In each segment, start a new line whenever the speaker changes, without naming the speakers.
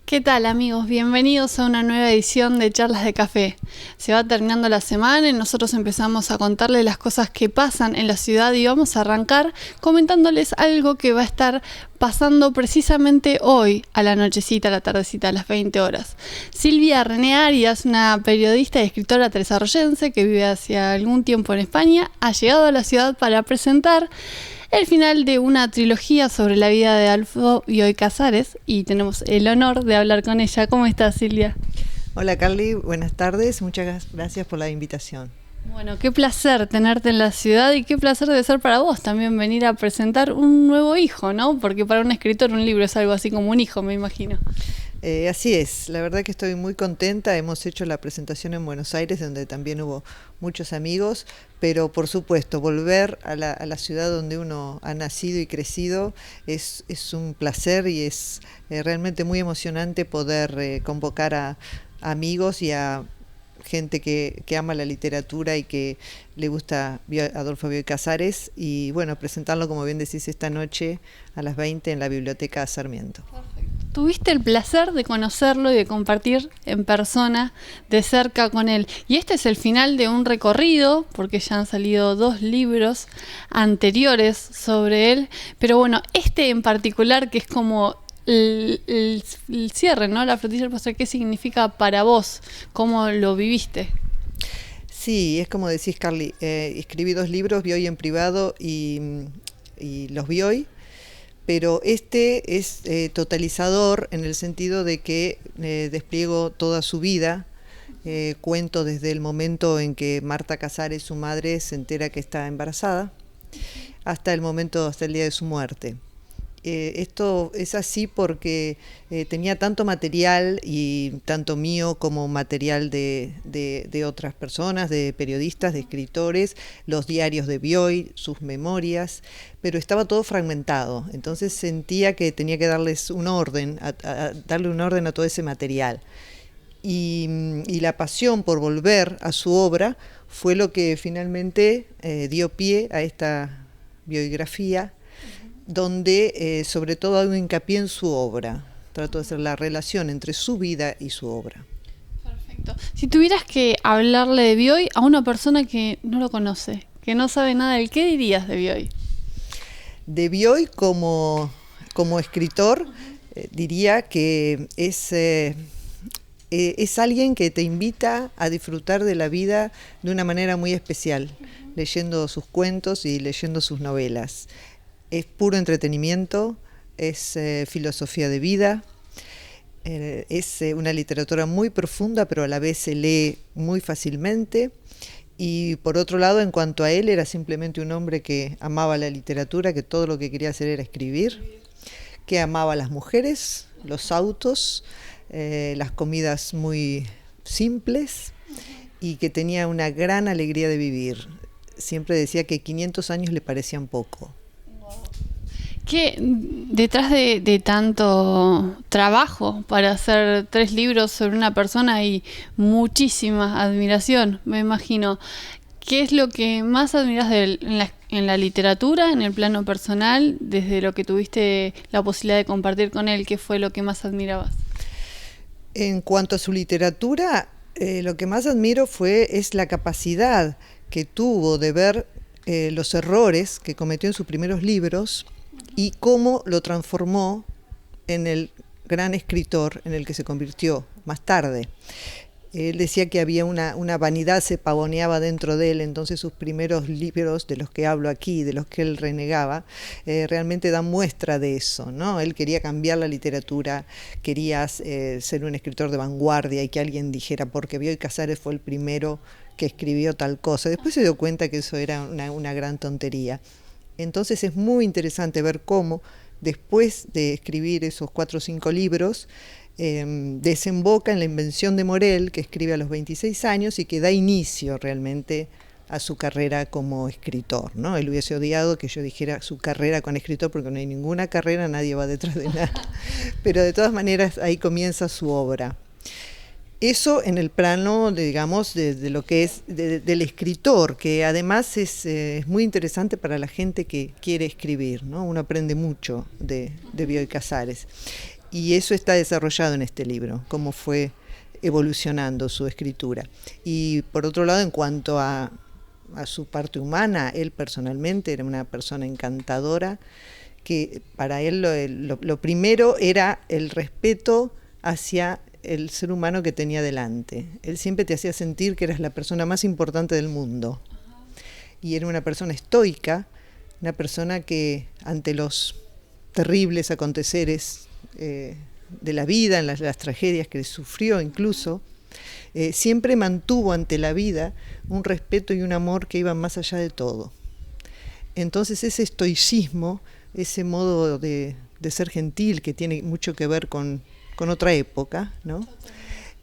¿Qué tal, amigos? Bienvenidos a una nueva edición de Charlas de Café. Se va terminando la semana y nosotros empezamos a contarles las cosas que pasan en la ciudad y vamos a arrancar comentándoles algo que va a estar pasando precisamente hoy, a la nochecita, a la tardecita, a las 20 horas. Silvia René Arias, una periodista y escritora tresarroyense que vive hace algún tiempo en España, ha llegado a la ciudad para presentar el final de una trilogía sobre la vida de Adolfo Bioy Casares y tenemos el honor de hablar con ella. ¿Cómo estás, Silvia?
Hola, Carly, buenas tardes, muchas gracias por la invitación.
Bueno, qué placer tenerte en la ciudad y qué placer debe ser para vos también venir a presentar un nuevo hijo, ¿no? Porque para un escritor un libro es algo así como un hijo, me imagino.
Así es, la verdad que estoy muy contenta. Hemos hecho la presentación en Buenos Aires, donde también hubo muchos amigos, pero por supuesto, volver a la ciudad donde uno ha nacido y crecido es un placer y es realmente muy emocionante poder convocar a amigos y a gente que ama la literatura y que le gusta Adolfo Bioy Casares y bueno, presentarlo, como bien decís, esta noche a las 20 en la Biblioteca Sarmiento.
Perfecto. Tuviste el placer de conocerlo y de compartir en persona de cerca con él. Y este es el final de un recorrido, porque ya han salido 2 libros anteriores sobre él. Pero bueno, este en particular, que es como el cierre, ¿no? La frutilla del postre, ¿qué significa para vos? ¿Cómo lo viviste?
Sí, es como decís, Carly, escribí 2 libros, Bioy en privado y los Bioy. Pero este es totalizador en el sentido de que despliego toda su vida, cuento desde el momento en que Marta Casares, su madre, se entera que está embarazada, hasta el día de su muerte. Esto es así porque tenía tanto material, y tanto mío como material de otras personas, de periodistas, de escritores, los diarios de Bioy, sus memorias, pero estaba todo fragmentado. Entonces sentía que tenía que darles un orden, darle un orden a todo ese material. Y la pasión por volver a su obra fue lo que finalmente dio pie a esta biografía, donde sobre todo hay un hincapié en su obra. Trato de hacer la relación entre su vida y su obra.
Perfecto. Si tuvieras que hablarle de Bioy a una persona que no lo conoce, que no sabe nada de él, ¿qué dirías de Bioy?
De Bioy como escritor, diría que es alguien que te invita a disfrutar de la vida de una manera muy especial, leyendo sus cuentos y leyendo sus novelas. Es puro entretenimiento, es filosofía de vida, es una literatura muy profunda, pero a la vez se lee muy fácilmente. Y por otro lado, en cuanto a él, era simplemente un hombre que amaba la literatura, que todo lo que quería hacer era escribir, que amaba a las mujeres, los autos, las comidas muy simples y que tenía una gran alegría de vivir. Siempre decía que 500 años le parecían poco.
¿Qué detrás de tanto trabajo para hacer 3 libros sobre una persona y muchísima admiración, me imagino? ¿Qué es lo que más admiras de él en la literatura, en el plano personal, desde lo que tuviste la posibilidad de compartir con él? ¿Qué fue lo que más admirabas?
En cuanto a su literatura, lo que más admiro es la capacidad que tuvo de ver los errores que cometió en sus primeros libros y cómo lo transformó en el gran escritor en el que se convirtió más tarde. Él decía que había una vanidad, se pavoneaba dentro de él, entonces sus primeros libros, de los que hablo aquí, de los que él renegaba, realmente dan muestra de eso, ¿no? Él quería cambiar la literatura, quería ser un escritor de vanguardia y que alguien dijera, porque Bioy Casares fue el primero que escribió tal cosa. Después se dio cuenta que eso era una gran tontería. Entonces es muy interesante ver cómo, después de escribir esos 4 o 5 libros, desemboca en la invención de Morel, que escribe a los 26 años y que da inicio realmente a su carrera como escritor, ¿no? Él hubiese odiado que yo dijera su carrera como escritor, porque no hay ninguna carrera, nadie va detrás de nada. Pero de todas maneras ahí comienza su obra. Eso en el plano, digamos, de lo que es del escritor, que además es muy interesante para la gente que quiere escribir, ¿no? Uno aprende mucho de Bioy Casares. Y eso está desarrollado en este libro, cómo fue evolucionando su escritura. Y por otro lado, en cuanto a su parte humana, él personalmente era una persona encantadora, que para él lo primero era el respeto hacia el ser humano que tenía delante. Él siempre te hacía sentir que eras la persona más importante del mundo. Y era una persona estoica, una persona que ante los terribles aconteceres de la vida, en las tragedias que sufrió incluso, siempre mantuvo ante la vida un respeto y un amor que iban más allá de todo. Entonces ese estoicismo, ese modo de ser gentil que tiene mucho que ver con otra época, ¿no?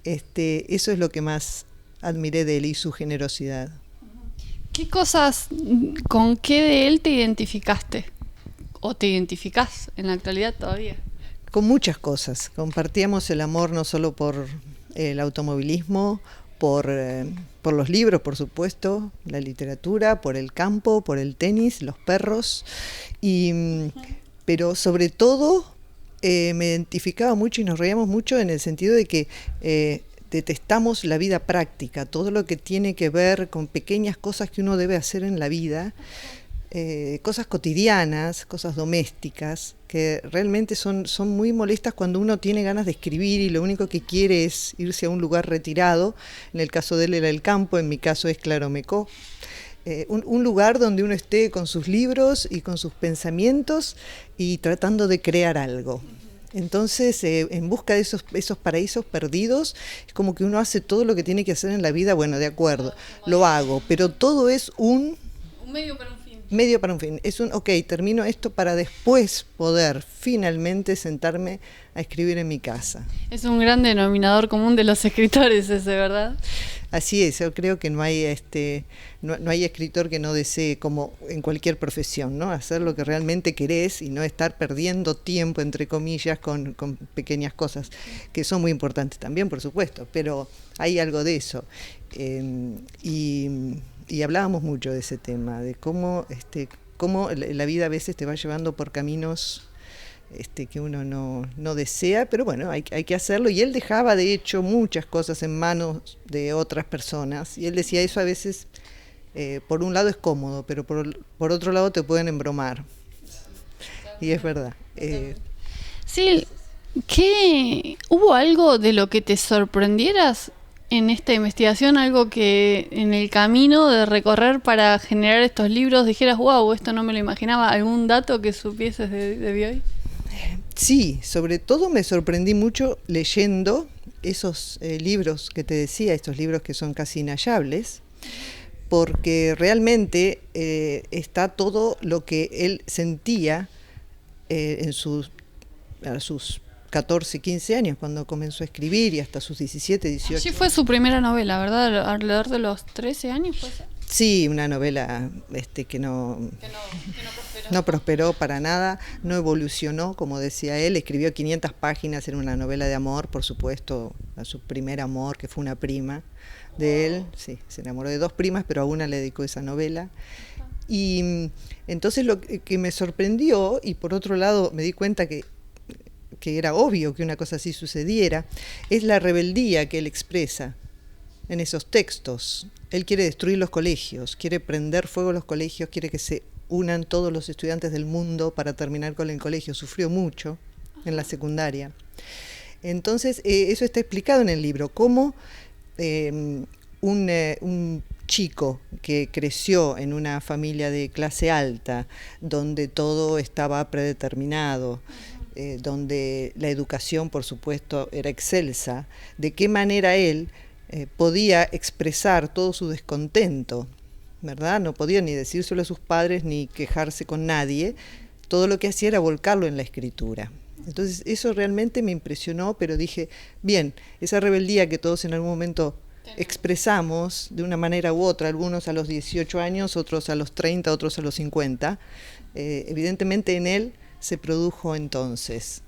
Eso es lo que más admiré de él y su generosidad.
¿Qué cosas, con qué de él te identificaste? ¿O te identificás en la actualidad todavía?
Con muchas cosas. Compartíamos el amor no solo por el automovilismo, por los libros, por supuesto, la literatura, por el campo, por el tenis, los perros, pero sobre todo me identificaba mucho y nos reíamos mucho en el sentido de que detestamos la vida práctica, todo lo que tiene que ver con pequeñas cosas que uno debe hacer en la vida, cosas cotidianas, cosas domésticas, que realmente son muy molestas cuando uno tiene ganas de escribir y lo único que quiere es irse a un lugar retirado. En el caso de él era el campo, en mi caso es Claromecó. Un lugar donde uno esté con sus libros y con sus pensamientos y tratando de crear algo. Entonces, en busca de esos paraísos perdidos, es como que uno hace todo lo que tiene que hacer en la vida. Bueno, de acuerdo, lo hago, pero todo es un
medio para un fin.
Medio para un fin. Es termino esto para después poder finalmente sentarme a escribir en mi casa.
Es un gran denominador común de los escritores ese, ¿verdad?
Así es, yo creo que no hay escritor que no desee, como en cualquier profesión, ¿no? Hacer lo que realmente querés y no estar perdiendo tiempo, entre comillas, con pequeñas cosas, que son muy importantes también, por supuesto, pero hay algo de eso. Y hablábamos mucho de ese tema, de cómo la vida a veces te va llevando por caminos que uno no desea, pero bueno, hay que hacerlo. Y él dejaba, de hecho, muchas cosas en manos de otras personas. Y él decía, eso a veces, por un lado es cómodo, pero por otro lado te pueden embromar. Y es verdad.
Sí, ¿hubo algo de lo que te sorprendieras en esta investigación? Algo que en el camino de recorrer para generar estos libros dijeras, wow, esto no me lo imaginaba. ¿Algún dato que supieses de Bioy?
Sí, sobre todo me sorprendí mucho leyendo esos libros que te decía, estos libros que son casi inhallables, porque realmente está todo lo que él sentía a sus 14, 15 años, cuando comenzó a escribir, y hasta sus 17, 18.
Allí fue su primera novela, ¿verdad? Alrededor de los 13 años, ¿puede ser?
Sí, una novela que no prosperó para nada, no evolucionó, como decía él. Escribió 500 páginas, era una novela de amor, por supuesto, a su primer amor, que fue una prima de él. Sí, se enamoró de 2 primas, pero a una le dedicó esa novela. Y entonces lo que me sorprendió, y por otro lado me di cuenta que era obvio que una cosa así sucediera, es la rebeldía que él expresa en esos textos. Él quiere destruir los colegios, quiere prender fuego a los colegios, quiere que se unan todos los estudiantes del mundo para terminar con el colegio. Sufrió mucho en la secundaria. Entonces, eso está explicado en el libro, cómo un chico que creció en una familia de clase alta, donde todo estaba predeterminado, donde la educación, por supuesto, era excelsa, de qué manera él podía expresar todo su descontento, ¿verdad? No podía ni decírselo a sus padres ni quejarse con nadie. Todo lo que hacía era volcarlo en la escritura. Entonces eso realmente me impresionó, pero dije, bien, esa rebeldía que todos en algún momento expresamos de una manera u otra, algunos a los 18 años, otros a los 30, otros a los 50, evidentemente en él se produjo entonces.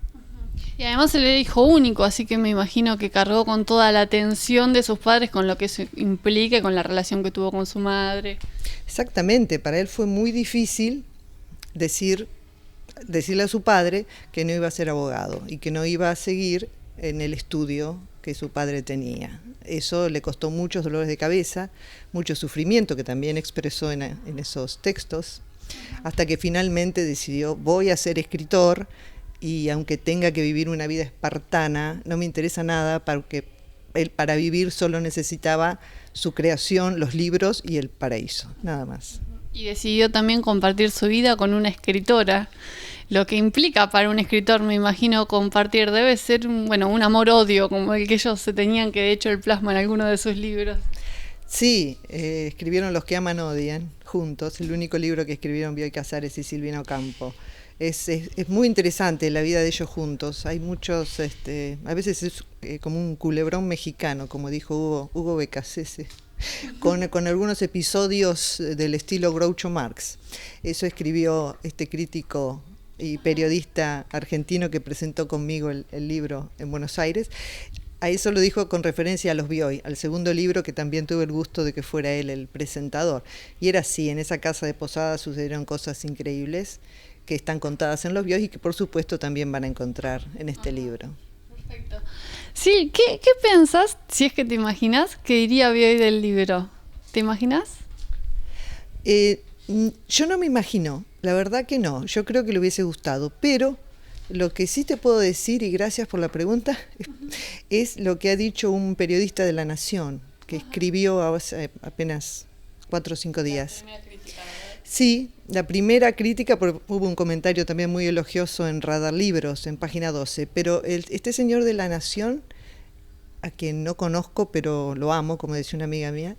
Y además él era hijo único, así que me imagino que cargó con toda la atención de sus padres, con lo que eso implica, con la relación que tuvo con su madre.
Exactamente, para él fue muy difícil decir decirle a su padre que no iba a ser abogado y que no iba a seguir en el estudio que su padre tenía. Eso le costó muchos dolores de cabeza, mucho sufrimiento que también expresó en esos textos, hasta que finalmente decidió: voy a ser escritor, y aunque tenga que vivir una vida espartana, no me interesa nada, porque él para vivir solo necesitaba su creación, los libros y el paraíso, nada más.
Y decidió también compartir su vida con una escritora, lo que implica para un escritor, me imagino, compartir. Debe ser un amor-odio como el que ellos se tenían, que de hecho él plasma en alguno de sus libros.
Sí, escribieron Los que aman odian juntos, el único libro que escribieron Bioy Casares y Silvina Ocampo. Es muy interesante la vida de ellos juntos. Hay muchos, a veces es como un culebrón mexicano, como dijo Hugo Becasese, con algunos episodios del estilo Groucho Marx. Eso escribió este crítico y periodista argentino que presentó conmigo el libro en Buenos Aires. A eso lo dijo con referencia a los Bioy, al segundo libro, que también tuve el gusto de que fuera él el presentador. Y era así: en esa casa de Posada sucedieron cosas increíbles que están contadas en los Bioy y que por supuesto también van a encontrar en este libro.
Perfecto. Sí, ¿qué piensas, si es que te imaginas, que diría Bioy del libro? ¿Te imaginas?
Yo no me imagino, la verdad que no. Yo creo que le hubiese gustado, pero lo que sí te puedo decir, y gracias por la pregunta, es lo que ha dicho un periodista de La Nación, que escribió hace apenas 4 o 5 días. Sí, la primera crítica, porque hubo un comentario también muy elogioso en Radar Libros, en página 12, pero este señor de La Nación, a quien no conozco, pero lo amo, como decía una amiga mía,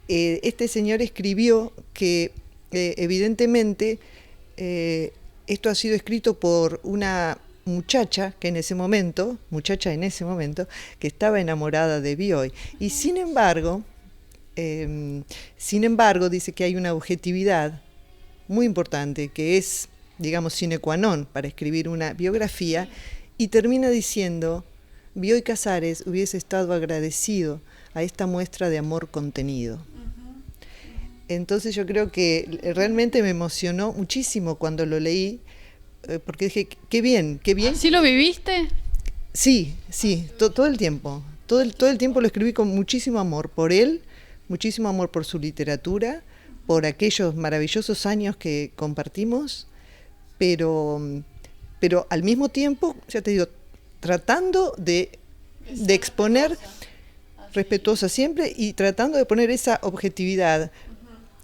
este señor escribió que evidentemente esto ha sido escrito por una muchacha en ese momento, que estaba enamorada de Bioy, y sin embargo, dice que hay una objetividad muy importante que es, digamos, sine qua non para escribir una biografía, y termina diciendo: Bioy Casares hubiese estado agradecido a esta muestra de amor contenido. Entonces yo creo que realmente me emocionó muchísimo cuando lo leí, porque dije: qué bien.
¿Sí lo viviste?
Sí, todo el tiempo. Todo el tiempo lo escribí con muchísimo amor por él, muchísimo amor por su literatura, por aquellos maravillosos años que compartimos, pero al mismo tiempo, ya te digo, tratando de exponer, respetuosa siempre, y tratando de poner esa objetividad.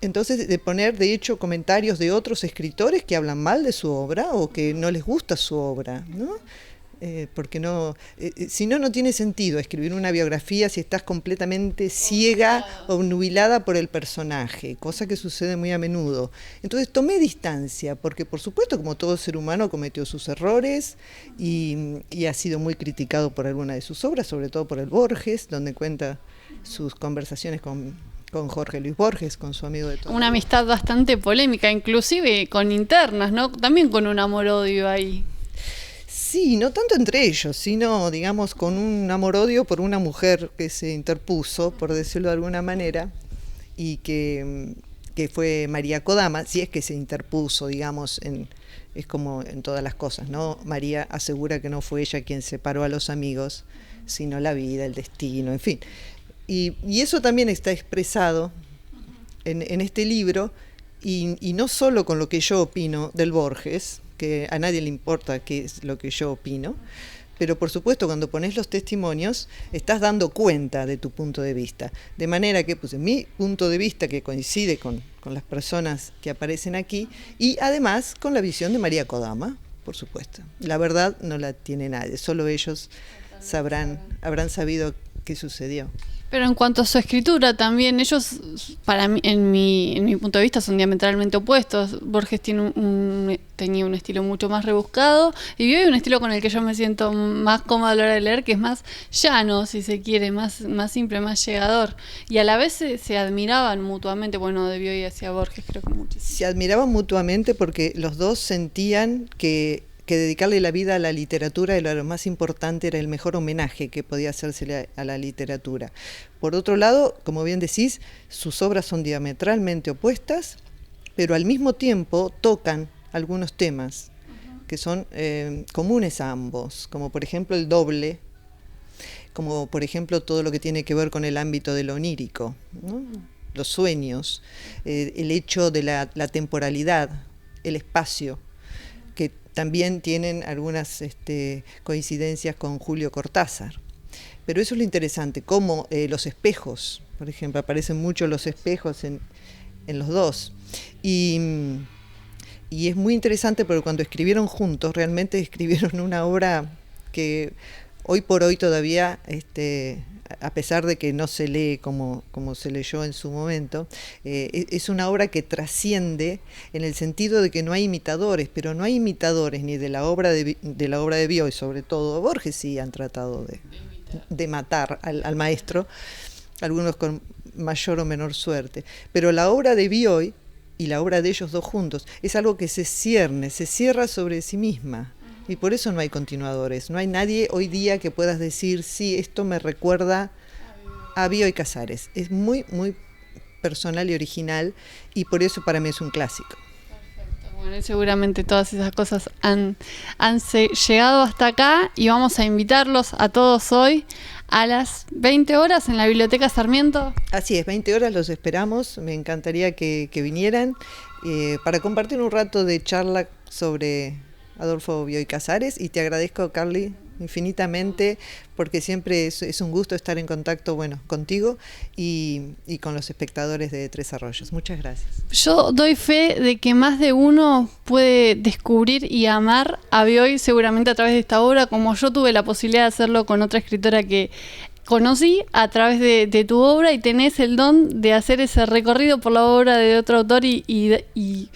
Entonces, de poner, de hecho, comentarios de otros escritores que hablan mal de su obra o que no les gusta su obra, ¿no? Porque si no tiene sentido escribir una biografía si estás completamente ciega o nubilada por el personaje, cosa que sucede muy a menudo. Entonces tomé distancia, porque por supuesto, como todo ser humano, cometió sus errores y ha sido muy criticado por alguna de sus obras, sobre todo por el Borges, donde cuenta sus conversaciones con Jorge Luis Borges, con su amigo de todo.
Una amistad bastante polémica, inclusive con internas, ¿no? También con un amor-odio ahí.
Sí, no tanto entre ellos, sino, digamos, con un amor-odio por una mujer que se interpuso, por decirlo de alguna manera, y que fue María Kodama, si es que se interpuso, digamos, es como en todas las cosas, ¿no? María asegura que no fue ella quien separó a los amigos, sino la vida, el destino, en fin. Y eso también está expresado en este libro, y no solo con lo que yo opino del Borges, que a nadie le importa qué es lo que yo opino, pero por supuesto cuando pones los testimonios estás dando cuenta de tu punto de vista, de manera que puse mi punto de vista, que coincide con las personas que aparecen aquí, y además con la visión de María Kodama, por supuesto. La verdad no la tiene nadie, solo ellos habrán sabido qué sucedió.
Pero en cuanto a su escritura también, ellos, para mí, en mi punto de vista, son diametralmente opuestos. Borges tenía un estilo mucho más rebuscado, y Bioy un estilo con el que yo me siento más cómoda a la hora de leer, que es más llano, si se quiere, más simple, más llegador. Y a la vez se admiraban mutuamente, bueno, de Bioy hacia Borges creo que muchísimo.
Se admiraban mutuamente porque los dos sentían que dedicarle la vida a la literatura era lo más importante, era el mejor homenaje que podía hacérsele a la literatura. Por otro lado, como bien decís, sus obras son diametralmente opuestas, pero al mismo tiempo tocan algunos temas que son comunes a ambos, como por ejemplo el doble, como por ejemplo todo lo que tiene que ver con el ámbito de lo onírico, ¿no? Los sueños, el hecho de la temporalidad, el espacio, que también tienen algunas coincidencias con Julio Cortázar. Pero eso es lo interesante, cómo los espejos, por ejemplo, aparecen mucho los espejos en los dos. Y es muy interesante porque cuando escribieron juntos, realmente escribieron una obra que hoy por hoy todavía, a pesar de que no se lee como se leyó en su momento, es una obra que trasciende en el sentido de que no hay imitadores, pero no hay imitadores ni de la obra de Bioy, sobre todo Borges sí han tratado de matar al maestro, algunos con mayor o menor suerte, pero la obra de Bioy y la obra de ellos dos juntos es algo que se cierra sobre sí misma. Y por eso no hay continuadores, no hay nadie hoy día que puedas decir, sí, esto me recuerda a Bioy Casares. Es muy, muy personal y original, y por eso para mí es un clásico.
Perfecto. Bueno, y seguramente todas esas cosas han llegado hasta acá, y vamos a invitarlos a todos hoy a las 20 horas en la Biblioteca Sarmiento.
Así es, 20 horas los esperamos, me encantaría que vinieran para compartir un rato de charla sobre Adolfo Bioy Casares, y te agradezco, Carly, infinitamente, porque siempre es un gusto estar en contacto, bueno, contigo y con los espectadores de Tres Arroyos. Muchas gracias.
Yo doy fe de que más de uno puede descubrir y amar a Bioy seguramente a través de esta obra, como yo tuve la posibilidad de hacerlo con otra escritora que conocí a través de tu obra, y tenés el don de hacer ese recorrido por la obra de otro autor y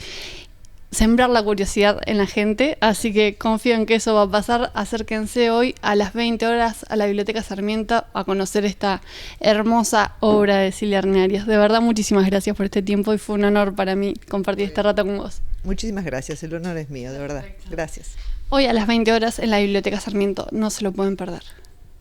sembrar la curiosidad en la gente, así que confío en que eso va a pasar. Acérquense hoy a las 20 horas a la Biblioteca Sarmiento a conocer esta hermosa obra de Silvia Arnerias. De verdad, muchísimas gracias por este tiempo, y fue un honor para mí compartir este rato con vos.
Muchísimas gracias, el honor es mío, de verdad. Gracias.
Hoy a las 20 horas en la Biblioteca Sarmiento, no se lo pueden perder.